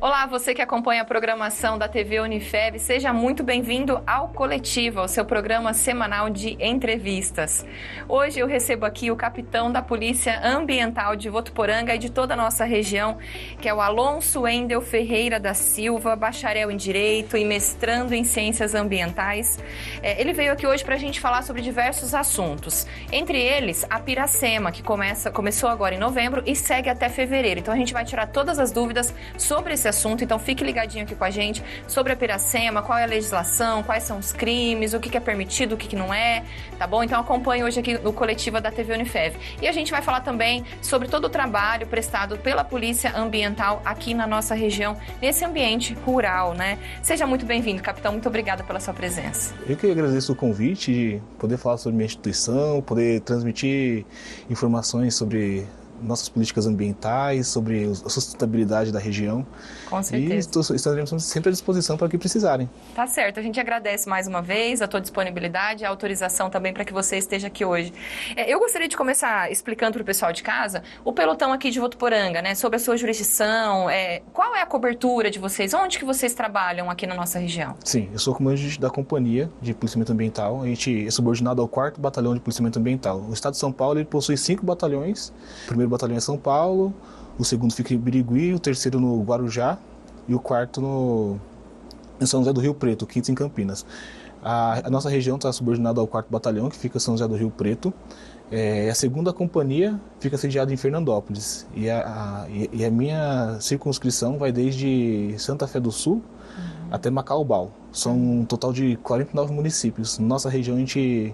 Olá, você que acompanha a programação da TV Unifeb, seja muito bem-vindo ao Coletiva, o seu programa semanal de entrevistas. Hoje eu recebo aqui o capitão da Polícia Ambiental de Votuporanga e de toda a nossa região, que é o Alonso Wendel Ferreira da Silva, bacharel em Direito e mestrando em Ciências Ambientais. Ele veio aqui hoje para a gente falar sobre diversos assuntos, entre eles a Piracema, que começou agora em novembro e segue até fevereiro. Então a gente vai tirar todas as dúvidas sobre esse assunto, então fique ligadinho aqui com a gente sobre a Piracema, qual é a legislação, quais são os crimes, o que é permitido, o que não é, tá bom? Então acompanhe hoje aqui no Coletiva da TV Unifeb. E a gente vai falar também sobre todo o trabalho prestado pela Polícia Ambiental aqui na nossa região, nesse ambiente rural, né? Seja muito bem-vindo, capitão, muito obrigada pela sua presença. Eu que agradeço o convite de poder falar sobre minha instituição, poder transmitir informações sobre nossas políticas ambientais, sobre a sustentabilidade da região. Com certeza. E estaremos sempre à disposição para o que precisarem. Tá certo, a gente agradece mais uma vez a tua disponibilidade, a autorização também para que você esteja aqui hoje. Eu gostaria de começar explicando para o pessoal de casa o pelotão aqui de Votuporanga, né, sobre a sua jurisdição, qual é a cobertura de vocês, onde que vocês trabalham aqui na nossa região? Sim, eu sou comandante da Companhia de Policiamento Ambiental, a gente é subordinado ao 4º Batalhão de Policiamento Ambiental. O estado de São Paulo ele possui 5 batalhões, o primeiro batalhão é São Paulo, o segundo fica em Birigui, o terceiro no Guarujá e o quarto em São José do Rio Preto, o quinto em Campinas. A nossa região está subordinada ao 4º Batalhão, que fica em São José do Rio Preto. A segunda companhia fica sediada em Fernandópolis. E a minha circunscrição vai desde Santa Fé do Sul até Macaubal. São um total de 49 municípios. Nossa região a gente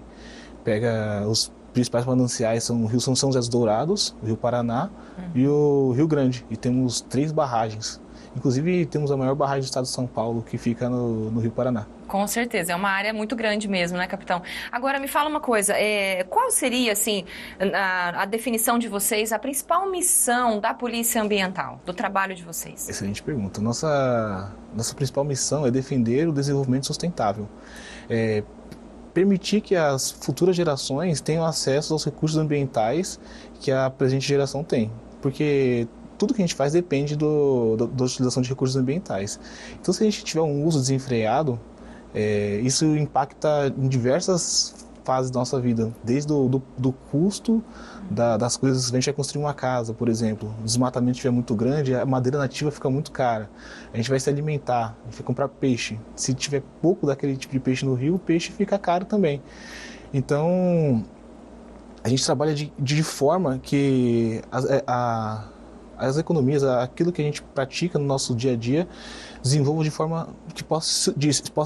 pega os principais mananciais, são o Rio São José dos Dourados, o Rio Paraná e o Rio Grande. E temos 3 barragens. Inclusive, temos a maior barragem do estado de São Paulo, que fica no Rio Paraná. Com certeza, é uma área muito grande mesmo, né, capitão? Agora, me fala uma coisa, qual seria, assim, a definição de vocês, a principal missão da Polícia Ambiental, do trabalho de vocês? Excelente pergunta. Nossa principal missão é defender o desenvolvimento sustentável. Permitir que as futuras gerações tenham acesso aos recursos ambientais que a presente geração tem. Porque tudo que a gente faz depende da utilização de recursos ambientais. Então, se a gente tiver um uso desenfreado, isso impacta em diversas fases da nossa vida. Desde do custo das coisas, a gente vai construir uma casa, por exemplo. O desmatamento estiver muito grande, a madeira nativa fica muito cara. A gente vai se alimentar, a gente vai comprar peixe. Se tiver pouco daquele tipo de peixe no rio, o peixe fica caro também. Então, a gente trabalha de forma que as economias, aquilo que a gente pratica no nosso dia a dia, desenvolva de forma que possa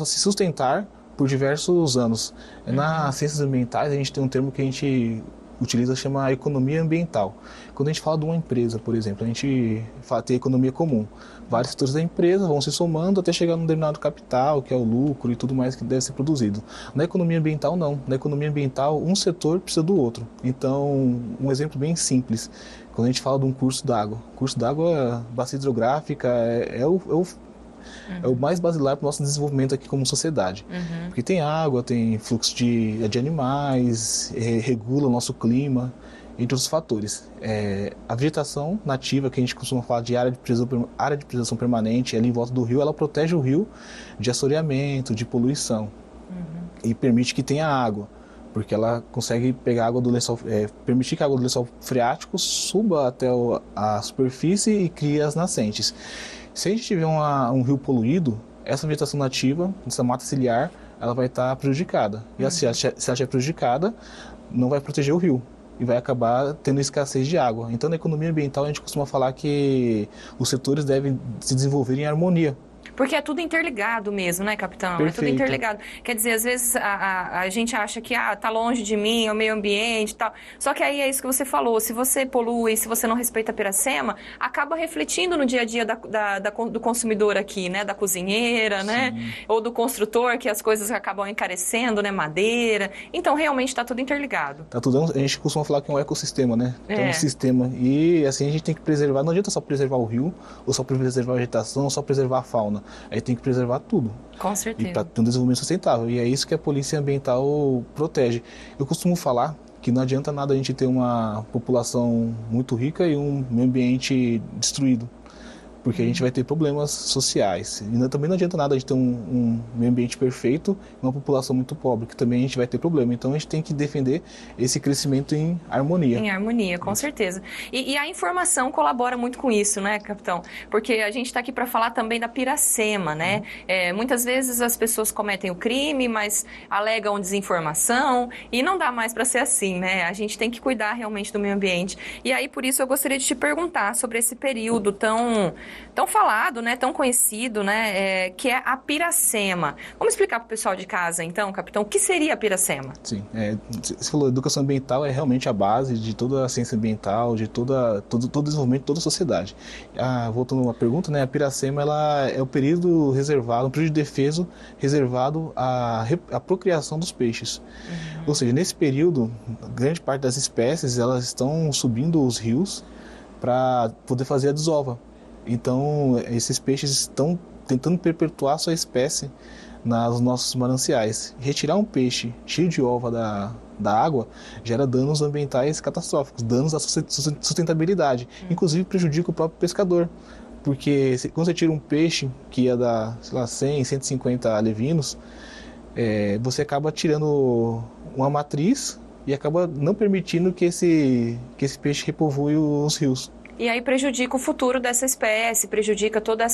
se sustentar por diversos anos. Nas ciências ambientais, a gente tem um termo que a gente utiliza, chama economia ambiental. Quando a gente fala de uma empresa, por exemplo, a gente tem economia comum. Vários setores da empresa vão se somando até chegar num determinado capital, que é o lucro e tudo mais que deve ser produzido. Na economia ambiental, não. Na economia ambiental, um setor precisa do outro. Então, um exemplo bem simples. Quando a gente fala de um curso d'água, bacia hidrográfica, é o mais basilar para o nosso desenvolvimento aqui como sociedade. Porque tem água, tem fluxo de animais, regula o nosso clima, entre outros fatores. A vegetação nativa, que a gente costuma falar de área de preservação permanente, ela em volta do rio, ela protege o rio de assoreamento, de poluição. E permite que tenha água, porque ela consegue pegar água do lençol, permitir que a água do lençol freático suba até a superfície e crie as nascentes. Se a gente tiver um rio poluído, essa vegetação nativa, essa mata ciliar, ela vai estar prejudicada. E se ela estiver prejudicada, não vai proteger o rio e vai acabar tendo escassez de água. Então, na economia ambiental, a gente costuma falar que os setores devem se desenvolver em harmonia. Porque é tudo interligado mesmo, né, capitão? Perfeito. É tudo interligado. Quer dizer, às vezes a gente acha que tá longe de mim, é o meio ambiente e tal. Só que aí é isso que você falou. Se você polui, se você não respeita a Piracema, acaba refletindo no dia a dia do consumidor aqui, né? Da cozinheira, né? Ou do construtor, que as coisas acabam encarecendo, né? Madeira. Então, realmente está tudo interligado. Tá tudo, a gente costuma falar que é um ecossistema, né? É um sistema. E assim a gente tem que preservar. Não adianta só preservar o rio, ou só preservar a vegetação, ou só preservar a fauna. Aí tem que preservar tudo. Com certeza. E para ter um desenvolvimento sustentável. E é isso que a Polícia Ambiental protege. Eu costumo falar que não adianta nada a gente ter uma população muito rica e um meio ambiente destruído. porque a gente vai ter problemas sociais. E também não adianta nada a gente ter um meio ambiente perfeito e uma população muito pobre, que também a gente vai ter problema. Então a gente tem que defender esse crescimento em harmonia. Em harmonia, com certeza. E a informação colabora muito com isso, né, capitão? Porque a gente está aqui para falar também da piracema, né? Muitas vezes as pessoas cometem o crime, mas alegam desinformação e não dá mais para ser assim, né? A gente tem que cuidar realmente do meio ambiente. E aí, por isso, eu gostaria de te perguntar sobre esse período tão falado, né, tão conhecido, né, que é a piracema. Vamos explicar para o pessoal de casa, então, capitão, o que seria a piracema? Sim, você falou, educação ambiental é realmente a base de toda a ciência ambiental, de todo o desenvolvimento de toda a sociedade. Voltando a uma pergunta, né, a piracema ela é o período reservado, um período de defeso reservado à procriação dos peixes. Ou seja, nesse período, grande parte das espécies elas estão subindo os rios para poder fazer a desova. Então, esses peixes estão tentando perpetuar sua espécie nos nossos mananciais. Retirar um peixe cheio de ova da água gera danos ambientais catastróficos, danos à sustentabilidade. Inclusive prejudica o próprio pescador. Porque quando você tira um peixe que ia dar, sei lá, 100, 150 alevinos, você acaba tirando uma matriz e acaba não permitindo que esse peixe repovoe os rios. E aí prejudica o futuro dessa espécie, prejudica toda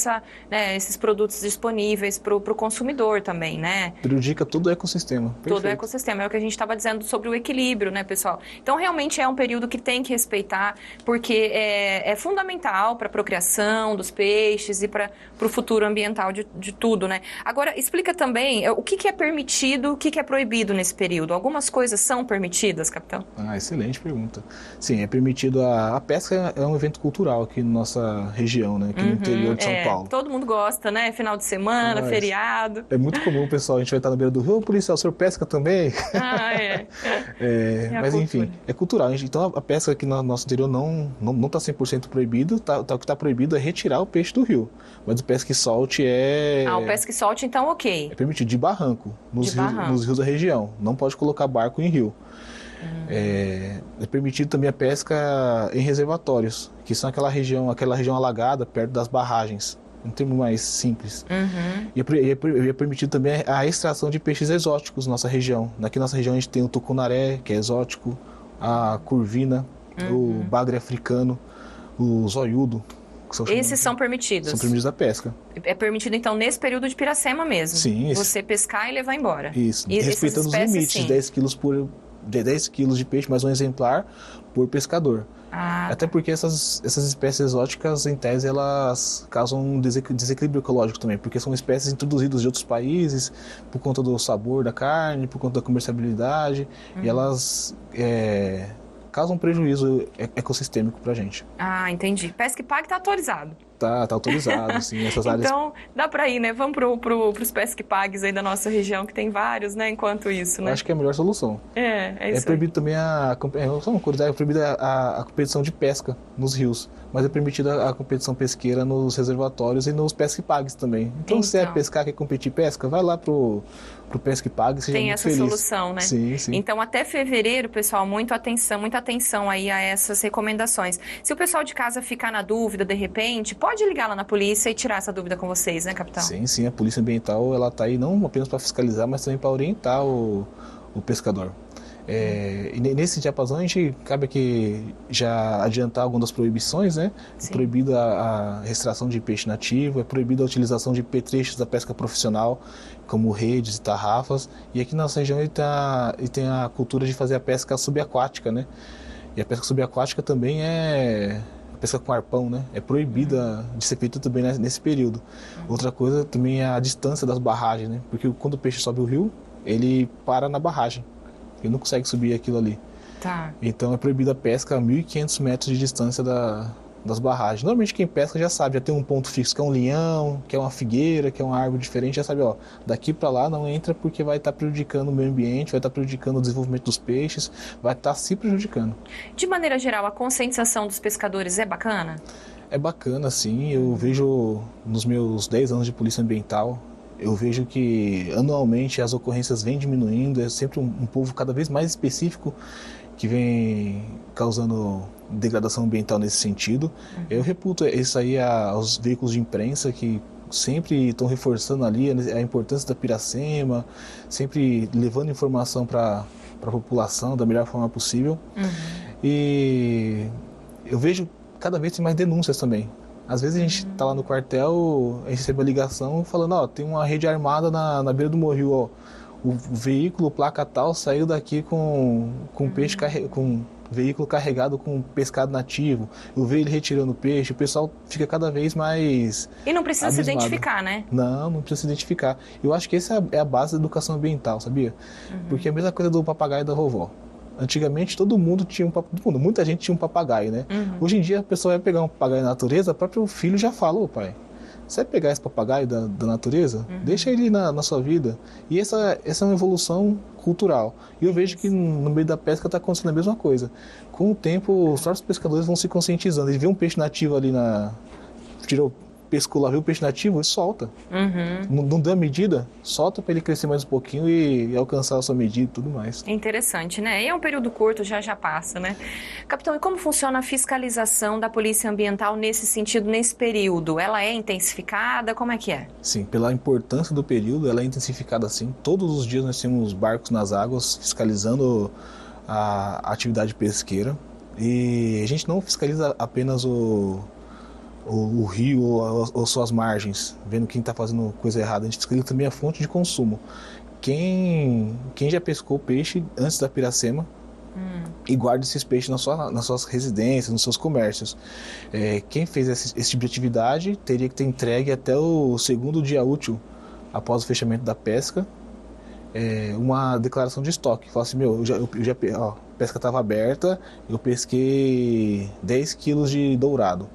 esses produtos disponíveis para o consumidor também, né? Prejudica todo o ecossistema. Perfeito. Todo o ecossistema, é o que a gente estava dizendo sobre o equilíbrio, né, pessoal? Então, realmente é um período que tem que respeitar, porque é fundamental para a procriação dos peixes e para o futuro ambiental de tudo, né? Agora, explica também o que é permitido, o que é proibido nesse período. Algumas coisas são permitidas, capitão? Excelente pergunta. Sim, é permitido a pesca, é um evento cultural aqui na nossa região, né? Aqui no interior de São Paulo. Todo mundo gosta, né? Final de semana, feriado. É muito comum, pessoal, a gente vai estar na beira do rio, policial, o senhor pesca também? Mas enfim, é cultural. Então a pesca aqui no nosso interior não está 100% proibido, o que está proibido é retirar o peixe do rio. Mas o pesca e solte o pesca e solte, então, ok. É permitido de barranco, nos rios da região. Não pode colocar barco em rio. É permitido também a pesca em reservatórios, que são aquela região alagada perto das barragens, um termo mais simples. E é permitido também a extração de peixes exóticos na nossa região. Aqui na nossa região a gente tem o tucunaré, que é exótico, a curvina, o bagre africano, o zoiudo. Esses são permitidos? São permitidos da pesca. É permitido, então, nesse período de piracema mesmo? Sim. Você pescar e levar embora? Isso, respeitando os limites, sim. 10 quilos de peixe, mais um exemplar por pescador. Até porque essas espécies exóticas, em tese, elas causam um desequilíbrio ecológico também, porque são espécies introduzidas de outros países, por conta do sabor da carne, por conta da comerciabilidade, e elas causam um prejuízo ecossistêmico pra gente. Entendi. Pesca e Pague está atualizado. Tá autorizado, sim, essas áreas. Então, dá para ir, né? Vamos pros pesca e pagues aí da nossa região, que tem vários, né? Enquanto isso, né? Eu acho que é a melhor solução. É isso. É proibido também só uma curiosidade, é proibida a competição de pesca nos rios, mas é permitida a competição pesqueira nos reservatórios e nos pesca e pagues também. Então, se é pescar, quer competir pesca, vai lá pro pesca e pague, seja tem muito essa feliz. Solução, né? Sim. Então, até fevereiro, pessoal, muita atenção aí a essas recomendações. Se o pessoal de casa ficar na dúvida, de repente, pode ligar lá na polícia e tirar essa dúvida com vocês, né, capitão? Sim, a polícia ambiental, ela tá aí não apenas para fiscalizar, mas também para orientar o pescador. E nesse diapasão a gente cabe aqui já adiantar algumas das proibições, né? É proibida a extração de peixe nativo, é proibida a utilização de petrechos da pesca profissional, como redes e tarrafas. E aqui na nossa região tem a cultura de fazer a pesca subaquática, né? E a pesca subaquática também pesca com arpão, né? É proibida de ser feita também nesse período. Outra coisa também é a distância das barragens, né? Porque quando o peixe sobe o rio, ele para na barragem. Ele não consegue subir aquilo ali. Então é proibida a pesca a 1.500 metros de distância das barragens. Normalmente quem pesca já sabe, já tem um ponto fixo, que é um linhão, que é uma figueira, que é uma árvore diferente, já sabe, daqui para lá não entra porque vai estar prejudicando o meio ambiente, vai estar prejudicando o desenvolvimento dos peixes, vai estar se prejudicando. De maneira geral, a conscientização dos pescadores é bacana? É bacana, sim. Eu vejo nos meus 10 anos de polícia ambiental, Eu vejo que anualmente as ocorrências vêm diminuindo, é sempre um povo cada vez mais específico que vem causando degradação ambiental nesse sentido. Eu reputo isso aí aos veículos de imprensa que sempre estão reforçando ali a importância da Piracema, sempre levando informação para a população da melhor forma possível. E eu vejo cada vez mais denúncias também. Às vezes a gente está lá no quartel, a gente recebe a ligação falando, ó, tem uma rede armada na beira do morro, ó, o veículo, placa tal, saiu daqui com peixe com veículo carregado com pescado nativo. Eu vejo ele retirando peixe, o pessoal fica cada vez mais E não precisa abismado. se identificar, né? Não precisa se identificar. Eu acho que essa é a base da educação ambiental, sabia? Porque é a mesma coisa do papagaio da vovó. Antigamente todo mundo tinha muita gente tinha um papagaio, né? Hoje em dia a pessoa vai pegar um papagaio da natureza, o próprio filho já fala, ô pai, você vai pegar esse papagaio da natureza? Deixa ele na sua vida. E essa é uma evolução cultural. E eu vejo que no meio da pesca está acontecendo a mesma coisa. Com o tempo, os próprios pescadores vão se conscientizando. Ele vê um peixe nativo ali pescou lá, viu o peixe nativo e solta. Não deu a medida, solta para ele crescer mais um pouquinho e alcançar a sua medida e tudo mais. Interessante, né? E é um período curto, já passa, né? Capitão, e como funciona a fiscalização da Polícia Ambiental nesse sentido, nesse período? Ela é intensificada? Como é que é? Sim, pela importância do período, ela é intensificada sim. Todos os dias nós temos barcos nas águas fiscalizando a atividade pesqueira. E a gente não fiscaliza apenas o rio ou suas margens, vendo quem está fazendo coisa errada. A gente fiscaliza também a fonte de consumo. Quem já pescou peixe antes da Piracema e guarda esses peixes nas suas residências, nos seus comércios. Quem fez esse tipo de atividade teria que ter entregue até o segundo dia útil após o fechamento da pesca uma declaração de estoque. Fala assim, a pesca estava aberta, eu pesquei 10 quilos de dourado.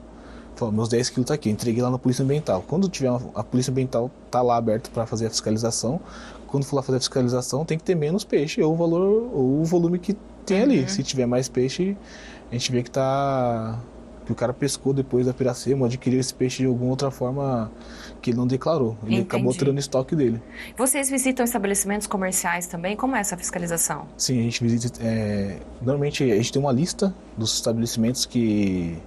Falei, meus 10 quilos tá aqui, entreguei lá na Polícia Ambiental. Quando tiver a Polícia Ambiental tá lá aberto para fazer a fiscalização, quando for lá fazer a fiscalização tem que ter menos peixe ou o volume que tem ali. Se tiver mais peixe, a gente vê que o cara pescou depois da Piracema, adquiriu esse peixe de alguma outra forma que ele não declarou. Ele acabou tirando estoque dele. Vocês visitam estabelecimentos comerciais também? Como é essa fiscalização? Sim, a gente visita. Normalmente a gente tem uma lista dos estabelecimentos que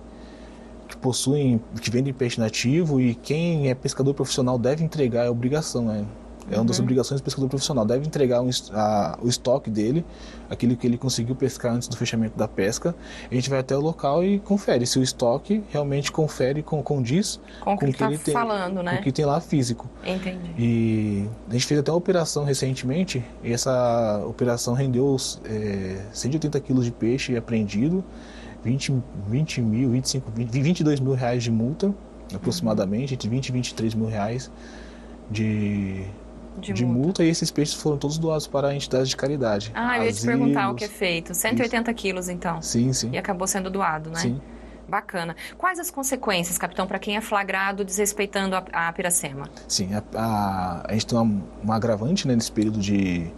vendem peixe nativo, e quem é pescador profissional deve entregar, é obrigação, né? É uma das obrigações do pescador profissional, deve entregar o estoque dele, aquilo que ele conseguiu pescar antes do fechamento da pesca. A gente vai até o local e confere se o estoque realmente condiz com o que ele está falando, né? Com o que tem lá físico. Entendi. E a gente fez até uma operação recentemente, e essa operação rendeu 180 quilos de peixe apreendido, 22 mil reais de multa, aproximadamente, entre 20 e 23 mil reais de multa, e esses peixes foram todos doados para entidades de caridade. Eu ia te perguntar o que é feito. 180 quilos, então. Sim. E acabou sendo doado, né? Sim. Bacana. Quais as consequências, capitão, para quem é flagrado desrespeitando a Piracema? Sim, a gente tem uma agravante, né, nesse período de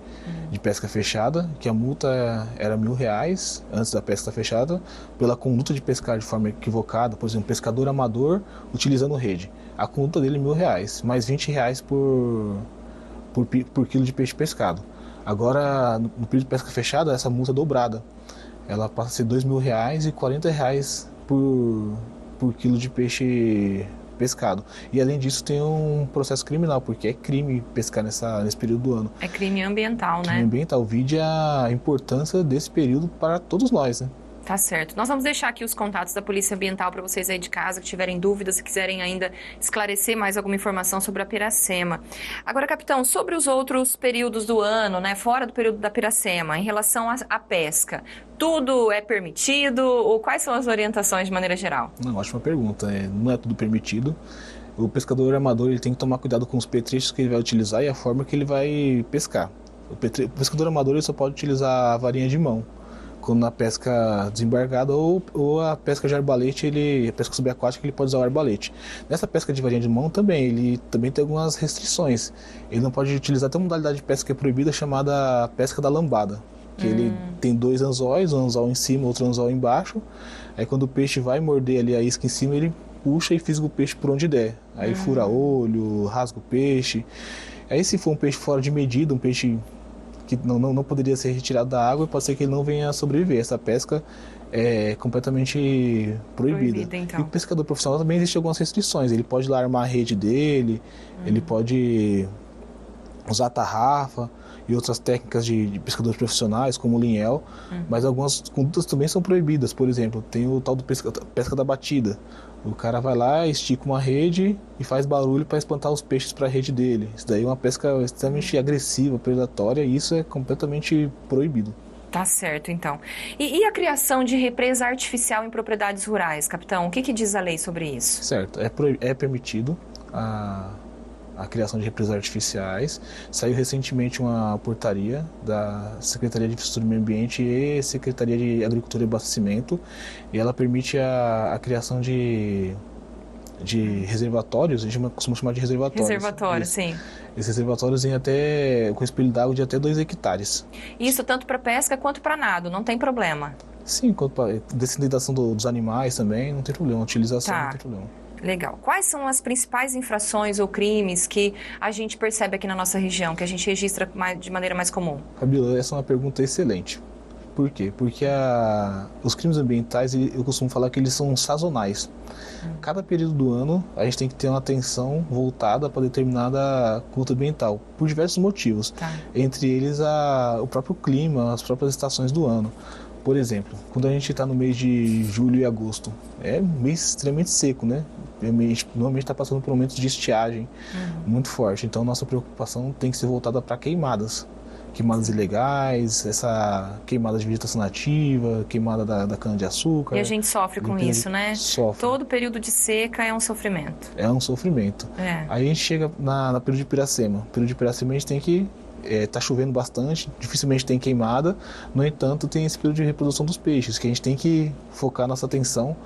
pesca fechada, que a multa era R$1.000 antes da pesca estar fechada, pela conduta de pescar de forma equivocada, por exemplo, pescador amador utilizando rede. A conduta dele é R$1.000, mais R$20 por quilo de peixe pescado. Agora, no período de pesca fechada, essa multa é dobrada. Ela passa a ser R$2.000 e R$40 por quilo de peixe pescado. E além disso tem um processo criminal, porque é crime pescar nesse período do ano. É crime ambiental, né? Crime ambiental, vide a importância desse período para todos nós, né? Tá certo. Nós vamos deixar aqui os contatos da Polícia Ambiental para vocês aí de casa que tiverem dúvidas, se quiserem ainda esclarecer mais alguma informação sobre a Piracema. Agora, capitão, sobre os outros períodos do ano, né, fora do período da Piracema, em relação à pesca, tudo é permitido ou quais são as orientações de maneira geral? Não, ótima pergunta. Não é tudo permitido. O pescador amador ele tem que tomar cuidado com os petrechos que ele vai utilizar e a forma que ele vai pescar. O pescador amador ele só pode utilizar a varinha de mão quando na pesca desembargada, ou a pesca de arbalete, a pesca subaquática, ele pode usar o arbalete. Nessa pesca de varinha de mão também, ele também tem algumas restrições. Ele não pode utilizar até uma modalidade de pesca que é proibida, chamada pesca da lambada, que ele tem 2 anzóis, um anzol em cima, outro anzol embaixo. Aí quando o peixe vai morder ali a isca em cima, ele puxa e fisga o peixe por onde der. Aí fura olho, rasga o peixe. Aí se for um peixe fora de medida, um peixe que não poderia ser retirado da água, pode ser que ele não venha a sobreviver. Essa pesca é completamente proibida. Então. E o pescador profissional também existem algumas restrições. Ele pode lá armar a rede dele, ele pode usar tarrafa e outras técnicas de pescadores profissionais, como o linhel, mas algumas condutas também são proibidas. Por exemplo, tem o tal do pesca da batida. O cara vai lá, estica uma rede e faz barulho para espantar os peixes para a rede dele. Isso daí é uma pesca extremamente agressiva, predatória, e isso é completamente proibido. Tá certo, então. E a criação de represa artificial em propriedades rurais, capitão? O que diz a lei sobre isso? Certo, é permitido a criação de represas artificiais. Saiu recentemente uma portaria da Secretaria de Infraestrutura e Meio Ambiente e Secretaria de Agricultura e Abastecimento, e ela permite a criação de reservatórios. A gente costuma chamar de reservatórios. Reservatório, sim. Esses reservatórios têm com espelho d'água de até 2 hectares. Isso tanto para pesca quanto para nado, não tem problema? Sim, quanto para descendentação dos animais também, não tem problema. Utilização não tem problema. Legal. Quais são as principais infrações ou crimes que a gente percebe aqui na nossa região, que a gente registra de maneira mais comum? Fabíola, essa é uma pergunta excelente. Por quê? Porque os crimes ambientais, eu costumo falar que eles são sazonais. Cada período do ano, a gente tem que ter uma atenção voltada para determinada conduta ambiental, por diversos motivos. Entre eles, o próprio clima, as próprias estações do ano. Por exemplo, quando a gente está no mês de julho e agosto, é um mês extremamente seco, né? Normalmente está passando por momentos de estiagem muito forte. Então, nossa preocupação tem que ser voltada para queimadas ilegais, essa queimada de vegetação nativa, queimada da cana-de-açúcar. E a gente sofre com isso, né? Sofre. Todo período de seca é um sofrimento. É um sofrimento. Aí a gente chega na período de Piracema. No período de Piracema a gente tem que... tá chovendo bastante, dificilmente tem queimada, no entanto tem esse período de reprodução dos peixes, que a gente tem que focar nossa atenção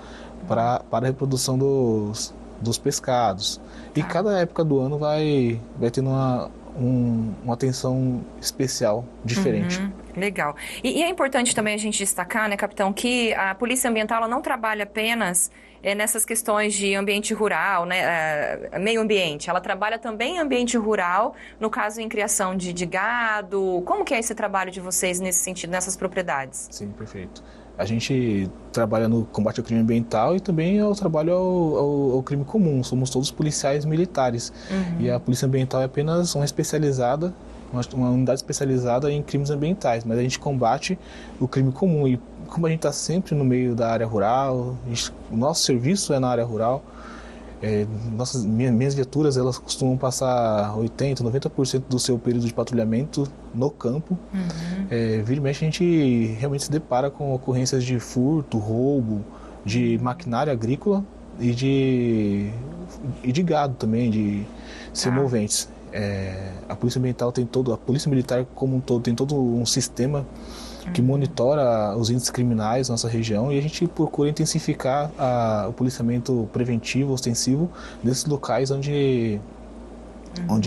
para a reprodução dos pescados. E cada época do ano vai tendo uma atenção especial, diferente. Legal. E é importante também a gente destacar, né, capitão, que a Polícia Ambiental ela não trabalha apenas nessas questões de ambiente rural, né, meio ambiente. Ela trabalha também em ambiente rural, no caso em criação de gado. Como que é esse trabalho de vocês nesse sentido, nessas propriedades? Sim, perfeito. A gente trabalha no combate ao crime ambiental e também ao trabalho ao crime comum. Somos todos policiais militares. E a Polícia Ambiental é apenas uma unidade especializada em crimes ambientais, mas a gente combate o crime comum. E como a gente está sempre no meio da área rural, o nosso serviço é na área rural, minhas viaturas elas costumam passar 80%, 90% do seu período de patrulhamento no campo. Vira e mexe a gente realmente se depara com ocorrências de furto, roubo, de maquinária agrícola e de gado também, de semoventes. A Polícia Ambiental a Polícia Militar como um todo tem todo um sistema que monitora os índices criminais na nossa região, e a gente procura intensificar o policiamento preventivo, ostensivo, nesses locais onde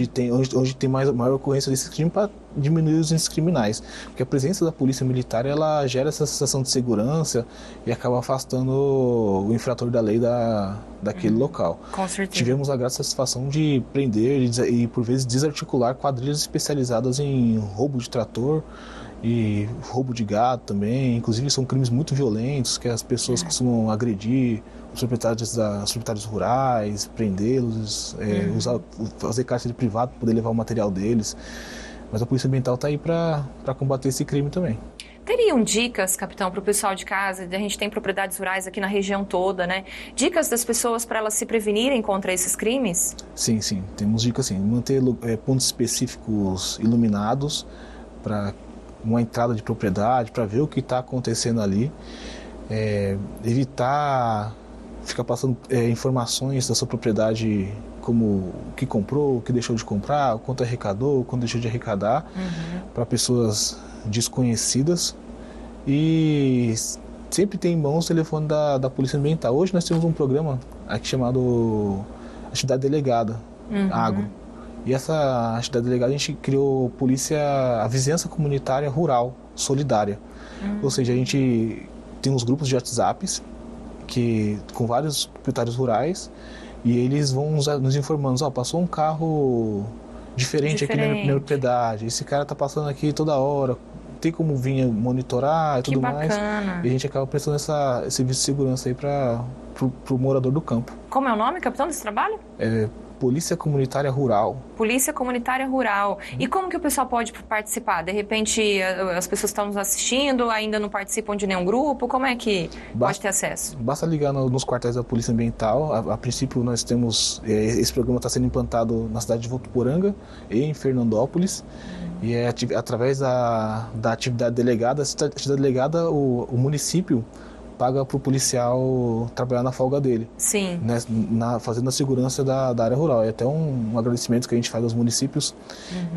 tem maior ocorrência desses crimes, para diminuir os índices criminais. Porque a presença da Polícia Militar ela gera essa sensação de segurança e acaba afastando o infrator da lei daquele local. Com certeza. Tivemos a grata satisfação de prender e por vezes desarticular quadrilhas especializadas em roubo de trator e roubo de gado também. Inclusive são crimes muito violentos que as pessoas costumam agredir os proprietários rurais, prendê-los, fazer cárcere privado para poder levar o material deles. Mas a Polícia Ambiental está aí para combater esse crime também. Teriam dicas, capitão, para o pessoal de casa? A gente tem propriedades rurais aqui na região toda, né? Dicas das pessoas para elas se prevenirem contra esses crimes? Sim, temos dicas sim. Manter pontos específicos iluminados para uma entrada de propriedade, para ver o que está acontecendo ali. Evitar ficar passando informações da sua propriedade, como o que comprou, o que deixou de comprar, o quanto arrecadou, o quanto deixou de arrecadar, para pessoas desconhecidas. E sempre tem em mãos o telefone da Polícia Ambiental. Hoje nós temos um programa aqui chamado Atividade Delegada, Agro. E essa atividade delegada a gente criou a Vizinhança Comunitária Rural Solidária. Ou seja, a gente tem uns grupos de WhatsApps com vários proprietários rurais, e eles vão nos informando, passou um carro diferente aqui na minha propriedade, esse cara tá passando aqui toda hora, tem como vir monitorar e tudo mais. E a gente acaba prestando esse serviço de segurança aí pro morador do campo. Como é o nome, capitão, desse trabalho? Polícia Comunitária Rural. Polícia Comunitária Rural. E como que o pessoal pode participar? De repente, as pessoas que estão nos assistindo ainda não participam de nenhum grupo? Como é que pode ter acesso? Basta ligar nos quartéis da Polícia Ambiental. A princípio, nós temos... esse programa está sendo implantado na cidade de Votuporanga e em Fernandópolis. E é através da atividade delegada. Essa atividade delegada, o município paga para o policial trabalhar na folga dele. Sim. Né, fazendo a segurança da área rural. É até um agradecimento que a gente faz aos municípios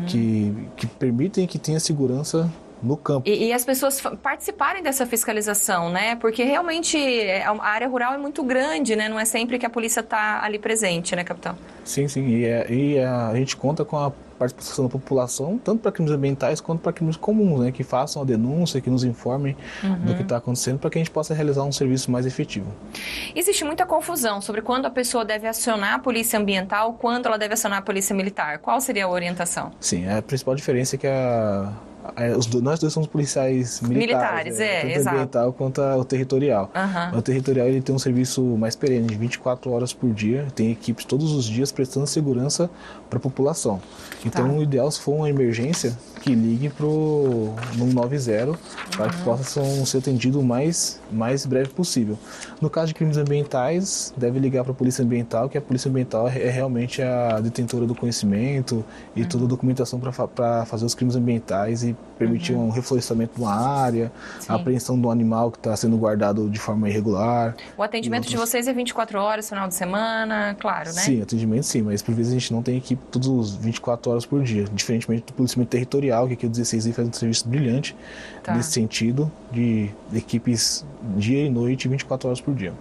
que permitem que tenha segurança no campo. E as pessoas participarem dessa fiscalização, né? Porque realmente a área rural é muito grande, né? Não é sempre que a polícia está ali presente, né, capitão? Sim, sim. E a gente conta com a participação da população, tanto para crimes ambientais quanto para crimes comuns, né? Que façam a denúncia, que nos informem do que está acontecendo, para que a gente possa realizar um serviço mais efetivo. Existe muita confusão sobre quando a pessoa deve acionar a polícia ambiental, quando ela deve acionar a polícia militar. Qual seria a orientação? Sim, a principal diferença é que nós dois somos policiais militares, tanto exato. Ambiental quanto o territorial. O territorial ele tem um serviço mais perene, de 24 horas por dia, tem equipes todos os dias prestando segurança para a população. Então, o ideal, se for uma emergência, que ligue no 190 para que possam ser atendidos o mais breve possível. No caso de crimes ambientais, deve ligar para a Polícia Ambiental, que a Polícia Ambiental é realmente a detentora do conhecimento e toda a documentação para fazer os crimes ambientais e permitir um reflorestamento de uma área, a apreensão de um animal que está sendo guardado de forma irregular. O atendimento de vocês é 24 horas, final de semana, claro, né? Sim, atendimento sim, mas por vezes a gente não tem equipe todos os 24 horas por dia, diferentemente do policiamento territorial, que aqui o 16I faz um serviço brilhante nesse sentido, de equipes dia e noite, 24 horas por dia.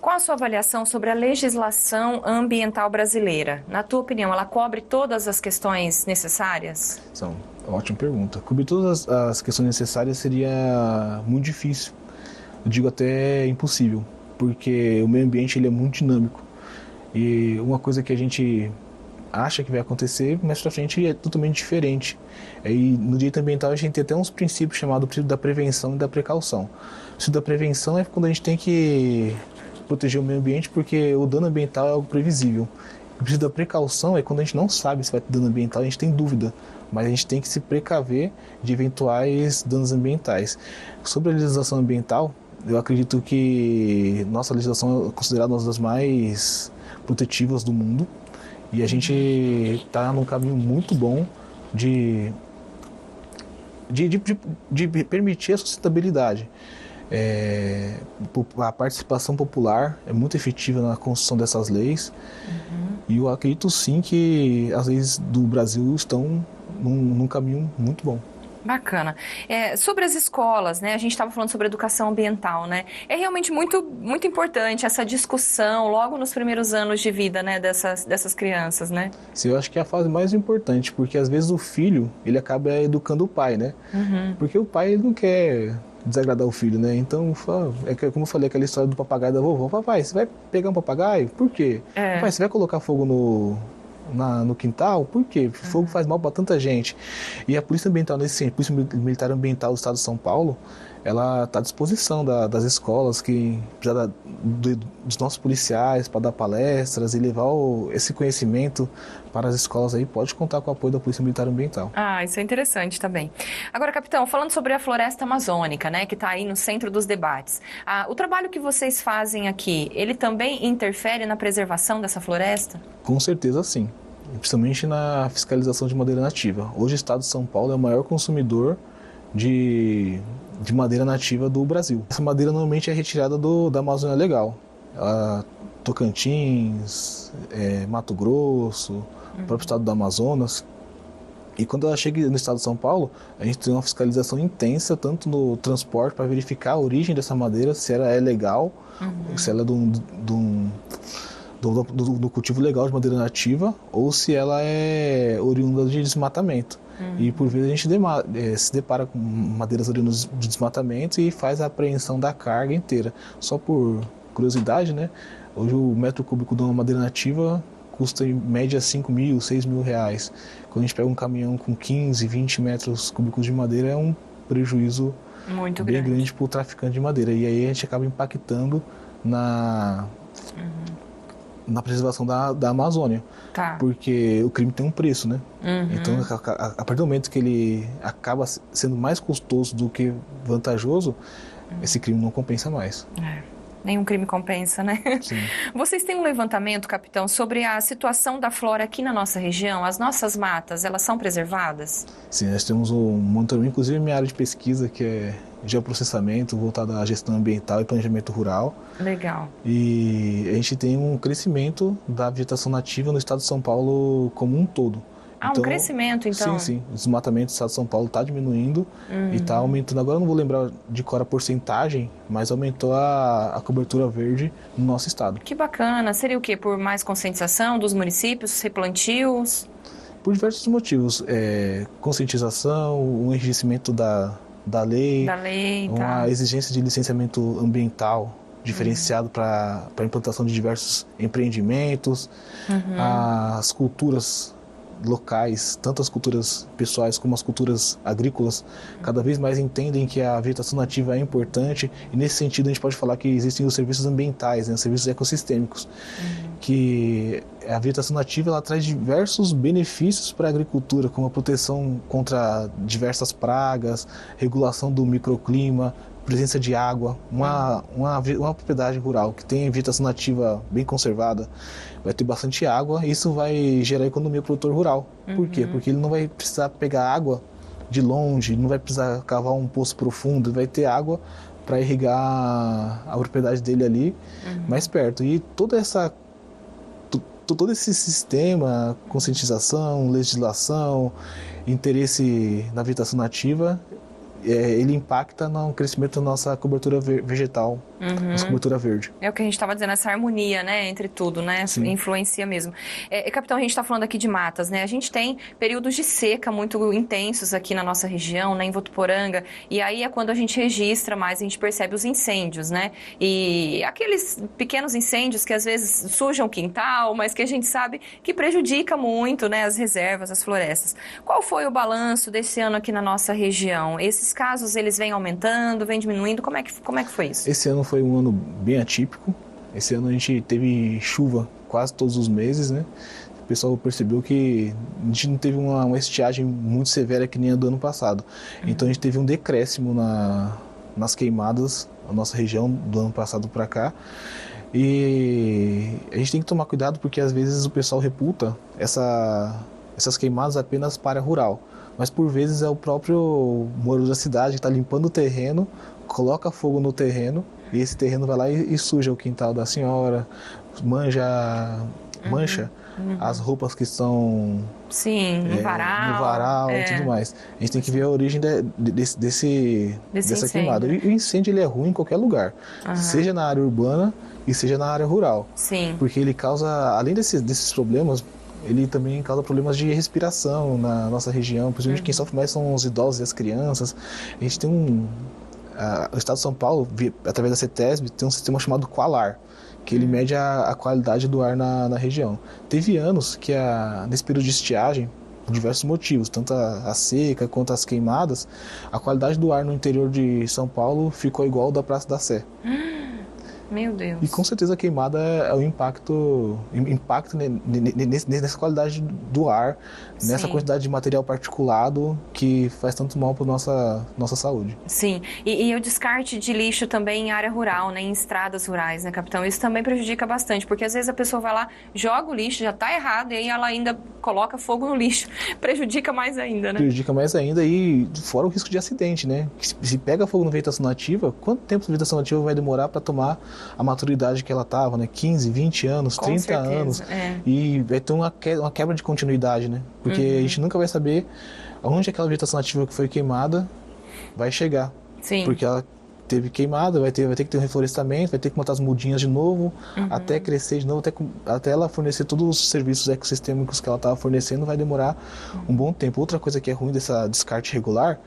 Qual a sua avaliação sobre a legislação ambiental brasileira? Na tua opinião, ela cobre todas as questões necessárias? Ótima pergunta. Cobrir todas as questões necessárias seria muito difícil, eu digo até impossível, porque o meio ambiente ele é muito dinâmico. E uma coisa que a gente acha que vai acontecer, mais pra frente é totalmente diferente. E no direito ambiental a gente tem até uns princípios chamados princípio da prevenção e da precaução. O princípio da prevenção é quando a gente tem que proteger o meio ambiente porque o dano ambiental é algo previsível. O princípio da precaução é quando a gente não sabe se vai ter dano ambiental, a gente tem dúvida, mas a gente tem que se precaver de eventuais danos ambientais. Sobre a legislação ambiental, eu acredito que nossa legislação é considerada uma das mais protetivas do mundo e a gente está num caminho muito bom de permitir a sustentabilidade. A participação popular é muito efetiva na construção dessas leis e eu acredito sim que as leis do Brasil estão num caminho muito bom. Bacana. Sobre as escolas, né? A gente estava falando sobre educação ambiental, né? É realmente muito, muito importante essa discussão logo nos primeiros anos de vida, né? Dessas crianças, né? Sim, eu acho que é a fase mais importante, porque às vezes o filho, ele acaba educando o pai, né? Porque o pai ele não quer desagradar o filho, né? Então, como eu falei, aquela história do papagaio da vovó. Papai, você vai pegar um papagaio? Por quê? Papai, você vai colocar fogo no quintal? Por quê? Fogo faz mal para tanta gente. E a Polícia Ambiental, a Polícia Militar Ambiental do Estado de São Paulo, ela está à disposição das escolas, que precisa dos nossos policiais para dar palestras e levar esse conhecimento para as escolas aí, pode contar com o apoio da Polícia Militar Ambiental. Isso é interessante também. Agora, capitão, falando sobre a floresta amazônica, né, que está aí no centro dos debates, o trabalho que vocês fazem aqui, ele também interfere na preservação dessa floresta? Com certeza sim, principalmente na fiscalização de madeira nativa. Hoje o Estado de São Paulo é o maior consumidor de madeira nativa do Brasil. Essa madeira normalmente é retirada da Amazônia Legal. Tocantins, Mato Grosso, o próprio estado do Amazonas. E quando ela chega no estado de São Paulo, a gente tem uma fiscalização intensa, tanto no transporte, para verificar a origem dessa madeira, se ela é legal, se ela é do cultivo legal de madeira nativa, ou se ela é oriunda de desmatamento. E por vezes a gente se depara com madeiras oriundas de desmatamento e faz a apreensão da carga inteira, só por curiosidade, né? Hoje o metro cúbico de uma madeira nativa custa em média 5 mil, 6 mil reais. Quando a gente pega um caminhão com 15, 20 metros cúbicos de madeira, é um prejuízo muito bem grande para o traficante de madeira. E aí a gente acaba impactando na preservação da Amazônia. Tá. Porque o crime tem um preço, né? Então, a partir do momento que ele acaba sendo mais custoso do que vantajoso, esse crime não compensa mais. Nenhum crime compensa, né? Sim. Vocês têm um levantamento, capitão, sobre a situação da flora aqui na nossa região? As nossas matas, elas são preservadas? Sim, nós temos um monitoramento, inclusive minha área de pesquisa, que é geoprocessamento, voltada à gestão ambiental e planejamento rural. Legal. E a gente tem um crescimento da vegetação nativa no estado de São Paulo como um todo. Um crescimento, então? Sim. O desmatamento do estado de São Paulo está diminuindo e está aumentando. Agora eu não vou lembrar de qual era a porcentagem, mas aumentou a cobertura verde no nosso estado. Que bacana. Seria o quê? Por mais conscientização dos municípios, replantios? Por diversos motivos. Conscientização, o enriquecimento da lei, uma exigência de licenciamento ambiental diferenciado para a implantação de diversos empreendimentos, as culturas locais, tanto as culturas pessoais como as culturas agrícolas, cada vez mais entendem que a vegetação nativa é importante, e nesse sentido a gente pode falar que existem os serviços ambientais, né, os serviços ecossistêmicos, que a vegetação nativa ela traz diversos benefícios para a agricultura, como a proteção contra diversas pragas, regulação do microclima, presença de água. Uma propriedade rural que tem vegetação nativa bem conservada vai ter bastante água, e isso vai gerar economia para o produtor rural. Por quê? Porque ele não vai precisar pegar água de longe, não vai precisar cavar um poço profundo, vai ter água para irrigar a propriedade dele ali mais perto. E todo esse sistema, conscientização, legislação, interesse na vegetação nativa, ele impacta no crescimento da nossa cobertura vegetal, nossa cobertura verde. É o que a gente estava dizendo, essa harmonia, né, entre tudo, né, Sim. Influencia mesmo. Capitão, a gente está falando aqui de matas, né, a gente tem períodos de seca muito intensos aqui na nossa região, né, em Votuporanga, e aí é quando a gente registra mais, a gente percebe os incêndios, né, e aqueles pequenos incêndios que às vezes sujam o quintal, mas que a gente sabe que prejudica muito, né, as reservas, as florestas. Qual foi o balanço desse ano aqui na nossa região? Esses casos, eles vêm aumentando, vêm diminuindo? Como é que foi isso? Esse ano foi um ano bem atípico. Esse ano a gente teve chuva quase todos os meses, né? O pessoal percebeu que a gente não teve uma estiagem muito severa que nem a do ano passado. Então a gente teve um decréscimo nas queimadas na nossa região do ano passado para cá. E a gente tem que tomar cuidado porque às vezes o pessoal reputa essas queimadas apenas para a área rural. Mas por vezes é o próprio morador da cidade que está limpando o terreno, coloca fogo no terreno, e esse terreno vai lá e suja o quintal da senhora, mancha as roupas que estão no varal e tudo mais. A gente tem que ver a origem dessa queimada. E o incêndio ele é ruim em qualquer lugar, seja na área urbana e seja na área rural. Sim. Porque ele causa, além desses problemas, ele também causa problemas de respiração na nossa região, principalmente quem sofre mais são os idosos e as crianças. A gente tem o Estado de São Paulo, através da CETESB, tem um sistema chamado Qualar, que ele mede a qualidade do ar na região. Teve anos que, nesse período de estiagem, por diversos motivos, tanto a seca quanto as queimadas, a qualidade do ar no interior de São Paulo ficou igual ao da Praça da Sé. Meu Deus. E com certeza a queimada é o impacto nessa qualidade do ar, nessa quantidade de material particulado que faz tanto mal para nossa saúde. Sim, e o descarte de lixo também em área rural, né, em estradas rurais, né, capitão? Isso também prejudica bastante, porque às vezes a pessoa vai lá, joga o lixo, já está errado, e aí ela ainda coloca fogo no lixo. Prejudica mais ainda, né? Prejudica mais ainda, e fora o risco de acidente, né? Se pega fogo na vegetação nativa, quanto tempo a vegetação nativa vai demorar para tomar a maturidade que ela estava, né? 15, 20 anos, Com 30 certeza, anos. E vai ter uma quebra de continuidade, né? Porque a gente nunca vai saber aonde aquela vegetação nativa que foi queimada vai chegar. Sim. Porque ela teve queimada, vai ter que ter um reflorestamento, vai ter que montar as mudinhas de novo, até crescer de novo, até ela fornecer todos os serviços ecossistêmicos que ela estava fornecendo, vai demorar um bom tempo. Outra coisa que é ruim dessa descarte regular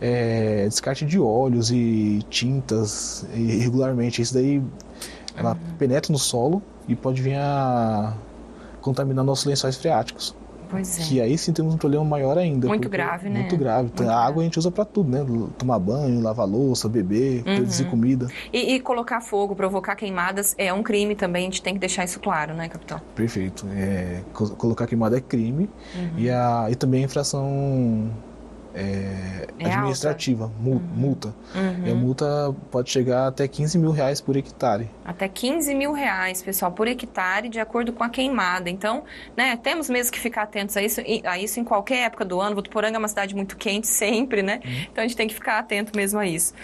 é descarte de óleos e tintas irregularmente. Isso daí Ela penetra no solo e pode vir a contaminar nossos lençóis freáticos. Pois é. Que aí sim temos um problema maior ainda. Muito grave, né? Muito grave. Muito a água a gente usa para tudo, né? Tomar banho, lavar louça, beber, produzir comida. E colocar fogo, provocar queimadas é um crime também, a gente tem que deixar isso claro, né, capitão? Perfeito. Colocar queimada é crime e também a infração administrativa, multa. E a multa pode chegar até R$15 mil por hectare. Até R$15 mil, pessoal, por hectare, de acordo com a queimada. Então, né, temos mesmo que ficar atentos a isso em qualquer época do ano. Votuporanga é uma cidade muito quente sempre, né? Então a gente tem que ficar atento mesmo a isso.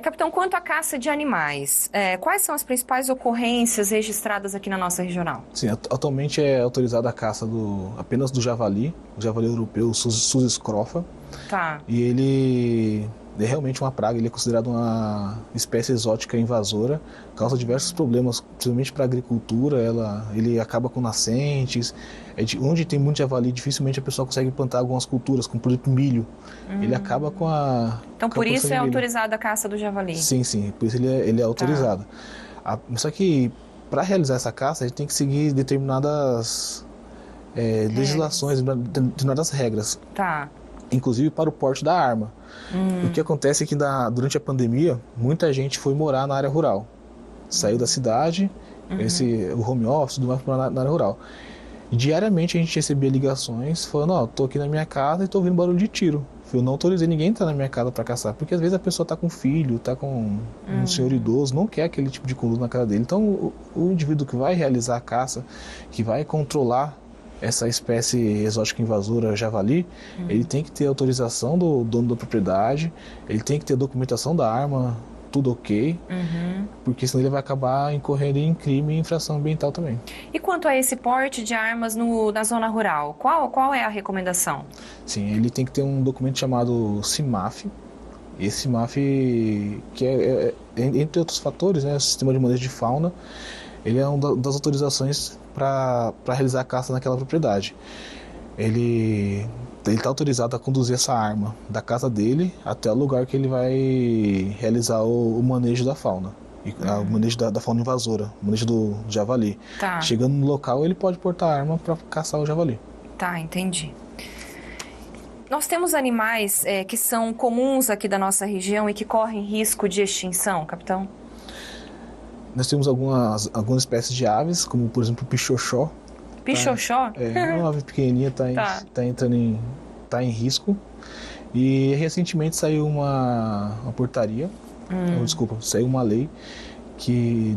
Capitão, quanto à caça de animais, quais são as principais ocorrências registradas aqui na nossa regional? Sim, atualmente é autorizada a caça apenas do javali, o javali europeu, o Sus scrofa. Tá. E ele é realmente uma praga, ele é considerado uma espécie exótica invasora, causa diversos problemas, principalmente para a agricultura, ele acaba com nascentes, onde tem muito javali, dificilmente a pessoa consegue plantar algumas culturas, como por exemplo milho, ele acaba com a... Então por isso é autorizada a caça do javali? Sim, por isso ele é autorizado. Só que para realizar essa caça a gente tem que seguir determinadas legislações, determinadas regras. Tá. Inclusive para o porte da arma. O que acontece é que durante a pandemia, muita gente foi morar na área rural. Saiu da cidade, o home office, tudo mais para na área rural. E diariamente a gente recebia ligações falando, tô aqui na minha casa e tô ouvindo barulho de tiro. Eu não autorizei ninguém a entrar na minha casa para caçar, porque às vezes a pessoa tá com filho, tá com um senhor idoso, não quer aquele tipo de conduta na casa dele. Então o indivíduo que vai realizar a caça, que vai controlar essa espécie exótica invasora javali, ele tem que ter autorização do dono da propriedade, ele tem que ter documentação da arma, tudo ok, porque senão ele vai acabar incorrendo em crime e infração ambiental também. E quanto a esse porte de armas na zona rural, qual é a recomendação? Sim, ele tem que ter um documento chamado CIMAF. Esse CIMAF, que entre outros fatores, né, o Sistema de Manejo de Fauna, ele é uma das autorizações para realizar a caça naquela propriedade. Ele está autorizado a conduzir essa arma da casa dele até o lugar que ele vai realizar o manejo da fauna. O manejo da fauna invasora, o manejo do javali. Tá. Chegando no local, ele pode portar a arma para caçar o javali. Tá, entendi. Nós temos animais que são comuns aqui da nossa região e que correm risco de extinção, capitão? Nós temos algumas espécies de aves, como por exemplo o pichoxó. Pichoxó? É uma ave pequenininha, está em risco. E recentemente saiu uma portaria, saiu uma lei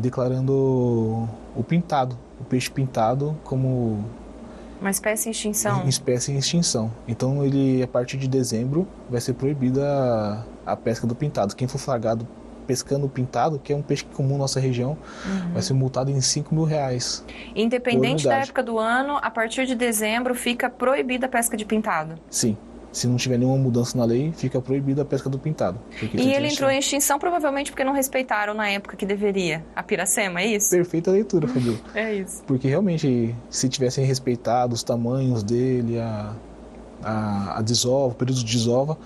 declarando o peixe pintado como uma espécie em extinção. Espécie em extinção. Então a partir de dezembro vai ser proibida a pesca do pintado. Quem for flagrado pescando o pintado, que é um peixe comum na nossa região, vai ser multado em R$5 mil. Independente da época do ano, a partir de dezembro fica proibida a pesca de pintado? Sim. Se não tiver nenhuma mudança na lei, fica proibida a pesca do pintado. E ele entrou em extinção provavelmente porque não respeitaram na época que deveria. A piracema, é isso? Perfeita leitura, Fabio. É isso. Porque realmente, se tivessem respeitado os tamanhos dele, a desova, o período de desova,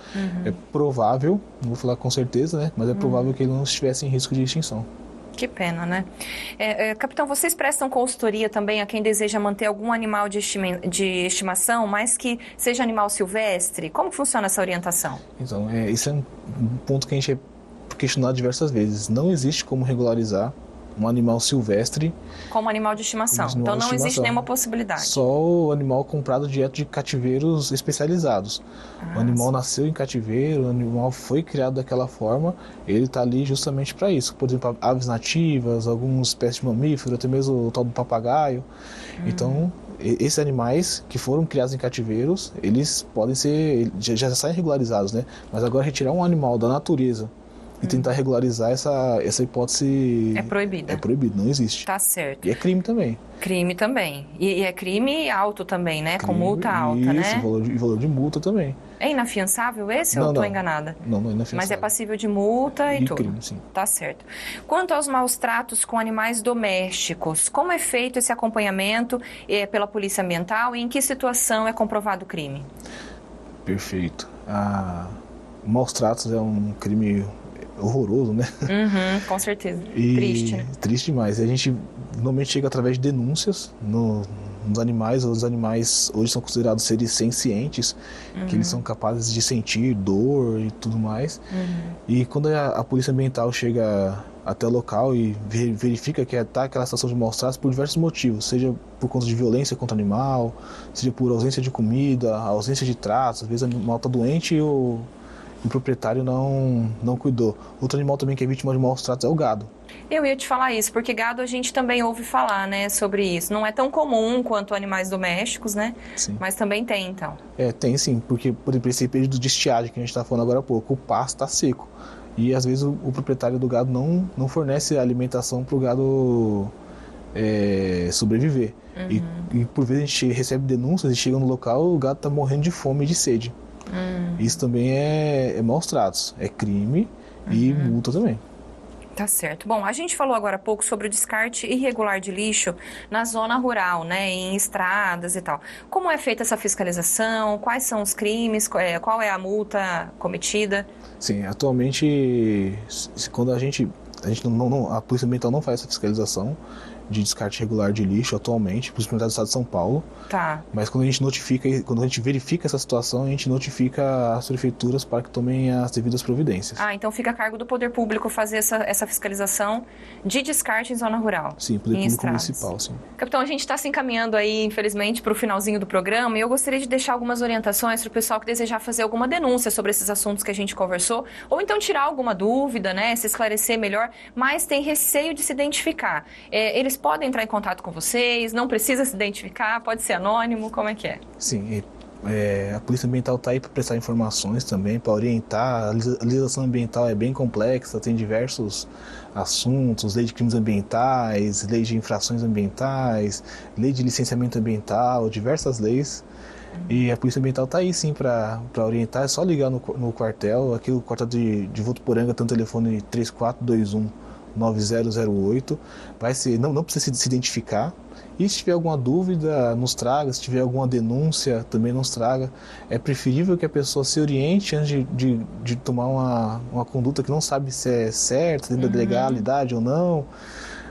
é provável, não vou falar com certeza, né? Mas é provável que ele não estivesse em risco de extinção. Que pena, né? Capitão, vocês prestam consultoria também a quem deseja manter algum animal de estimação, mas que seja animal silvestre? Como funciona essa orientação? Então, isso é um ponto que a gente é questionado diversas vezes. Não existe como regularizar um animal silvestre como animal de estimação. Então não existe nenhuma possibilidade. Só o animal comprado direto de cativeiros especializados. O animal nasceu em cativeiro, o animal foi criado daquela forma, ele está ali justamente para isso. Por exemplo, aves nativas, algumas espécies de mamíferos, até mesmo o tal do papagaio. Então, esses animais que foram criados em cativeiros, eles podem ser, já saem regularizados, né? Mas agora retirar um animal da natureza e tentar regularizar essa hipótese... É proibida. É proibido, não existe. Tá certo. E é crime também. Crime também. E é crime alto também, né? Com multa alta, né? Isso, valor de multa também. É inafiançável esse ou eu estou enganada? Não é inafiançável. Mas é passível de multa e tudo? Crime, sim. Tá certo. Quanto aos maus tratos com animais domésticos, como é feito esse acompanhamento pela Polícia Ambiental e em que situação é comprovado o crime? Perfeito. Maus tratos é um crime horroroso, né? Com certeza. E Triste, né? triste demais. A gente normalmente chega através de denúncias nos animais. Os animais hoje são considerados seres sencientes, que eles são capazes de sentir dor e tudo mais. E quando a polícia ambiental chega até o local e verifica que está aquela situação de maus tratos por diversos motivos, seja por conta de violência contra o animal, seja por ausência de comida, ausência de tratos, às vezes o animal está doente e o proprietário não cuidou. Outro animal também que é vítima de maus tratos é o gado. Eu ia te falar isso, porque gado a gente também ouve falar, né, sobre isso. Não é tão comum quanto animais domésticos, né? Sim. Mas também tem, então. Tem sim, porque, por exemplo, esse período de estiagem que a gente está falando agora há pouco, o pasto está seco. E às vezes o proprietário do gado não fornece alimentação para o gado sobreviver. E por vezes a gente recebe denúncias e chega no local, o gado está morrendo de fome e de sede. Isso também é maus tratos, é crime e multa também. Tá certo. Bom, a gente falou agora há pouco sobre o descarte irregular de lixo na zona rural, né, em estradas e tal. Como é feita essa fiscalização? Quais são os crimes? Qual é a multa cometida? Sim, atualmente, quando a Polícia Ambiental não faz essa fiscalização de descarte irregular de lixo atualmente, principalmente do estado de São Paulo. Tá. Mas quando a gente verifica essa situação, a gente notifica as prefeituras para que tomem as devidas providências. Então fica a cargo do poder público fazer essa fiscalização de descarte em zona rural. Sim, poder público municipal, sim. Capitão, a gente está se encaminhando aí, infelizmente, para o finalzinho do programa, e eu gostaria de deixar algumas orientações para o pessoal que desejar fazer alguma denúncia sobre esses assuntos que a gente conversou, ou então tirar alguma dúvida, né, se esclarecer melhor, mas tem receio de se identificar. Eles podem entrar em contato com vocês, não precisa se identificar, pode ser anônimo, como é que é? Sim, a Polícia Ambiental está aí para prestar informações também, para orientar. A legislação ambiental é bem complexa, tem diversos assuntos, lei de crimes ambientais, lei de infrações ambientais, lei de licenciamento ambiental, diversas leis. E a Polícia Ambiental está aí sim para orientar, é só ligar no quartel, aqui o quartel de Votuporanga tem o telefone 3421-9008, não precisa se identificar. E se tiver alguma dúvida, nos traga. Se tiver alguma denúncia, também nos traga. É preferível que a pessoa se oriente antes de tomar uma conduta que não sabe se é certa, dentro da legalidade ou não,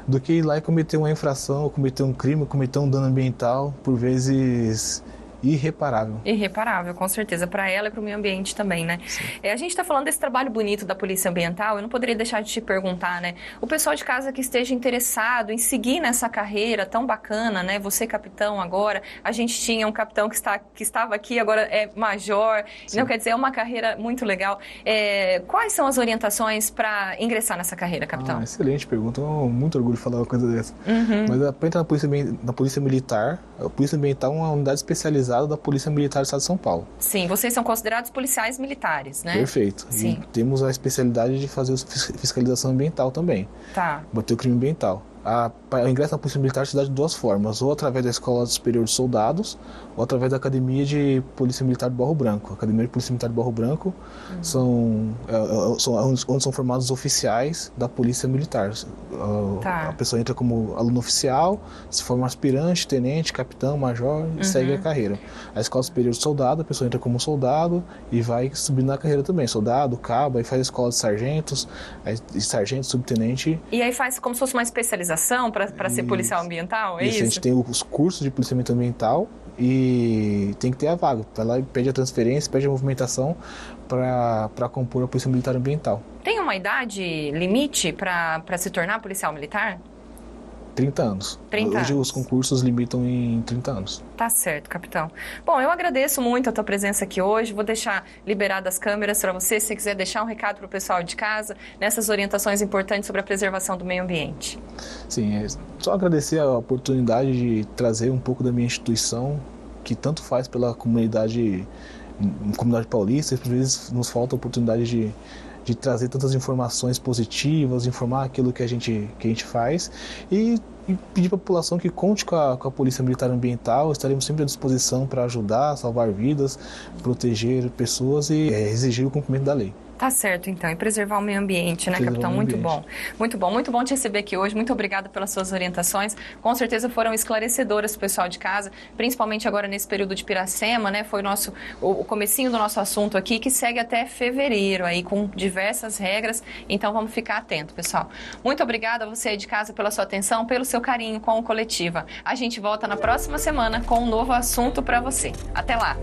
do que ir lá e cometer uma infração, cometer um crime, cometer um dano ambiental, por vezes irreparável. Irreparável, com certeza, para ela e para o meio ambiente também, né? A gente está falando desse trabalho bonito da Polícia Ambiental, eu não poderia deixar de te perguntar, né? O pessoal de casa que esteja interessado em seguir nessa carreira tão bacana, né? Você, capitão, agora, a gente tinha um capitão que estava aqui, agora é major, não quer dizer, é uma carreira muito legal. Quais são as orientações para ingressar nessa carreira, capitão? Excelente pergunta, muito orgulho de falar uma coisa dessa. Mas para entrar na Polícia Militar, a Polícia Ambiental é uma unidade especializada da Polícia Militar do Estado de São Paulo. Sim, vocês são considerados policiais militares, né? Perfeito. Sim. E temos a especialidade de fazer fiscalização ambiental também. Tá. Bater o crime ambiental. O ingresso na Polícia Militar se dá de duas formas, ou através da Escola Superior de Soldados, ou através da Academia de Polícia Militar de Barro Branco. A Academia de Polícia Militar de Barro Branco onde são formados os oficiais da Polícia Militar. A pessoa entra como aluno oficial, se forma aspirante, tenente, capitão, major e segue a carreira. A Escola Superior de Soldado, a pessoa entra como soldado e vai subindo na carreira também. Soldado, cabo, aí faz a escola de sargentos, sargento, subtenente. E aí faz como se fosse uma especialização para ser policial ambiental, é isso? A gente tem os cursos de policiamento ambiental e tem que ter a vaga. Vai lá e pede a transferência, pede a movimentação para compor a Polícia Militar Ambiental. Tem uma idade limite para se tornar policial militar? 30 anos. 30 Hoje anos. Os concursos limitam em 30 anos. Tá certo, capitão. Bom, eu agradeço muito a tua presença aqui hoje. Vou deixar liberadas as câmeras para você, se você quiser deixar um recado para o pessoal de casa, nessas orientações importantes sobre a preservação do meio ambiente. Sim, só agradecer a oportunidade de trazer um pouco da minha instituição, que tanto faz pela comunidade paulista, e por vezes nos falta a oportunidade de trazer tantas informações positivas, informar aquilo que a gente faz e pedir para a população que conte com a Polícia Militar Ambiental. Estaremos sempre à disposição para ajudar, salvar vidas, proteger pessoas e exigir o cumprimento da lei. Tá certo, então. E preservar o meio ambiente, né, capitão? Muito bom. Muito bom. Muito bom te receber aqui hoje. Muito obrigada pelas suas orientações. Com certeza foram esclarecedoras para o pessoal de casa, principalmente agora nesse período de Piracema, né? Foi o comecinho do nosso assunto aqui, que segue até fevereiro aí, com diversas regras. Então, vamos ficar atento, pessoal. Muito obrigada a você aí de casa pela sua atenção, pelo seu carinho com o Coletiva. A gente volta na próxima semana com um novo assunto para você. Até lá!